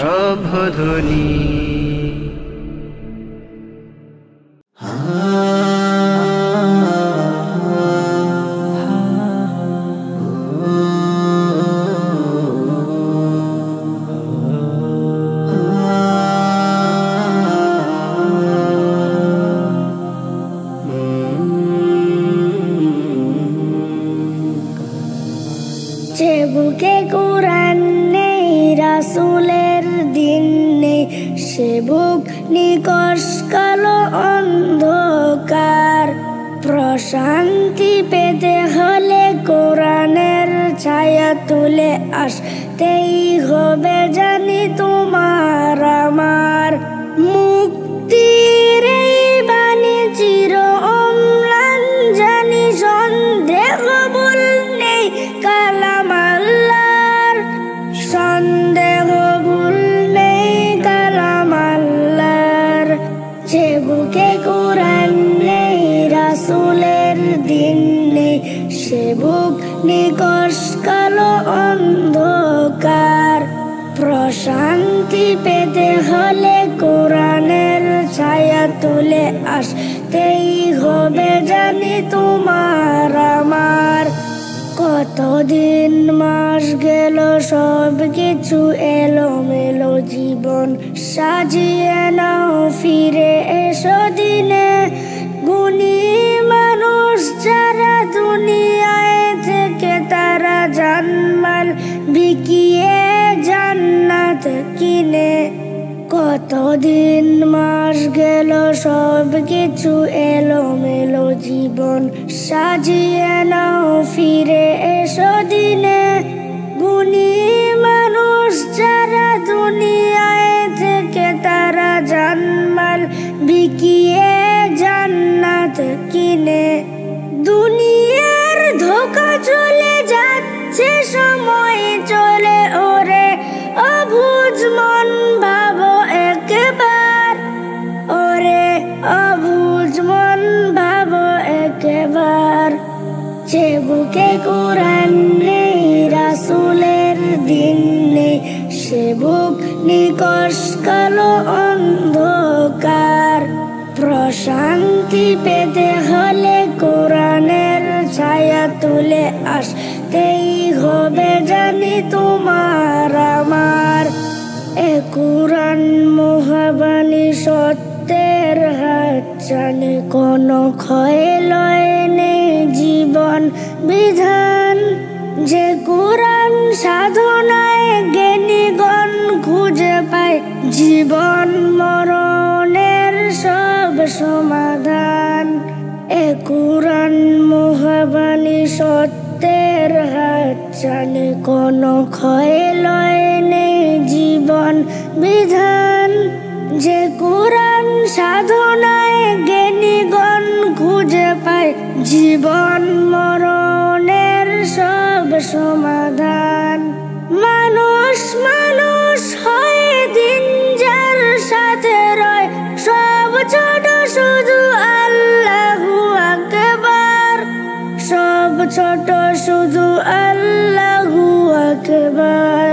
শোভধ্বনি। যে বুকে কুরআন নেই, রাসূলের দিন নেই, সে বুক নিকষ কালো অন্ধকার। প্রশান্তি পেতে হলে কোরআনের ছায়া তুলে আসতেই হবে, জানি তোমার আমার। মুক্তির এই বাণী চির অম্লান, জানি সন্দেহ ভুল নেই কালাম আল্লাহর, সন্দেহ ভুল নেই কালাম আল্লাহর। যে বুকে কুরআন নেই, রাসূলের দিন নেই, সে বুক নিকষ কালো অন্ধকার। প্রশান্তি পেতে হলে কোরআনের ছায়া তুলে আসতেই হবে, জানি তোমার আমার। কতদিন মাস গেল, সব কিছু এলোমেলো জীবন সাজিয়ে নাও, ফিরে এসো দিনে। গুণী মানুষ যারা দুনিয়ায় থেকে, তারা জানমাল বিকিয়ে জান্নাত কিনে। কতদিন মাস গেল, সব কিছু এলোমেলো জীবন সাজিয়ে নাও, ফিরে এসো দিনে। গুণী মানুষ যারা দুনিয়ায় থেকে, তারা জানমাল বিকিয়ে জান্নাত কিনে। দুনিয়ার ধোঁকা চলে যাচ্ছে, সময় চলে ওরে, অবুঝ মন ভাবো একবার, ওরে অবুঝ মন ভাবো একবার। যে বুকে কুরআন নেই, রাসূলের দিন নেই, সে বুক নিকষ কালো অন্ধকার। প্রশান্তি পেতে হলে কোরআনের ছায়া তুলে আসতেই হবে, জানি তোমার আমার। এ কুরআন মহাবাণী সত্যের হাত, জানি কোনো ক্ষয় লয় নেই জীবন বিধান। যে কুরআন সাধনায় জ্ঞানীগণ খুঁজে পায়, জীবন মরণের সব সমাধান। এ কুরআন মহাবাণী সত্যের হাত, জানি কোনো ক্ষয় লয় নেই জীবন বিধান। যে কুরআন সাধনায় জ্ঞানীগণ খুঁজে পায়, জীবন মরণের সব সমাধান। মানুষ মানুষ হয় দিন যার সাথে রয়, সব ছোট শুধু আল্লাহু আকবার, সব ছোট শুধু আল্লাহু আকবার।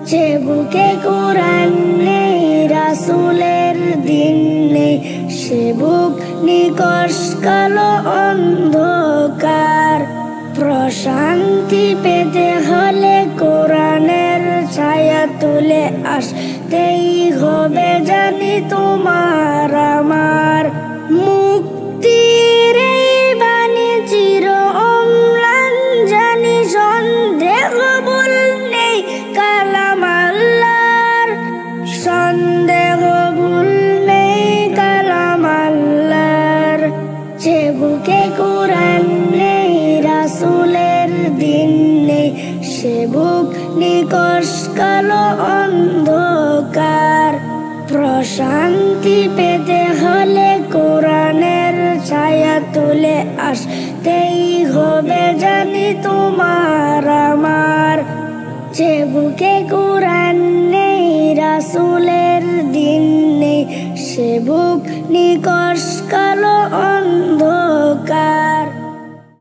যে বুকে কুরআন নেই, রাসূলের দিন নেই, সে বুক নিকষ কালো অন্ধকার। প্রশান্তি পেতে হলে কোরআনের ছায়া তুলে আসতেই হবে, জানি তোমার আমার। মুক্তির এই বাণী চির অম্লান, জানি সন্দেহ ভুল নেই কালাম আল্লাহর, সন্দেহ ভুল নেই কালাম আল্লাহর। যে বুকে কুরআন নেই, রাসূলের দিন নেই, সে বুক নিকষ কালো অন্ধকার। প্রশান্তি পেতে হলে কোরআনের ছায়া তুলে আসতেই হবে, জানি তোমার আমার। যে বুকে কুরআন নেই, রাসূলের দিন নেই, সে বুক নিকষ কালো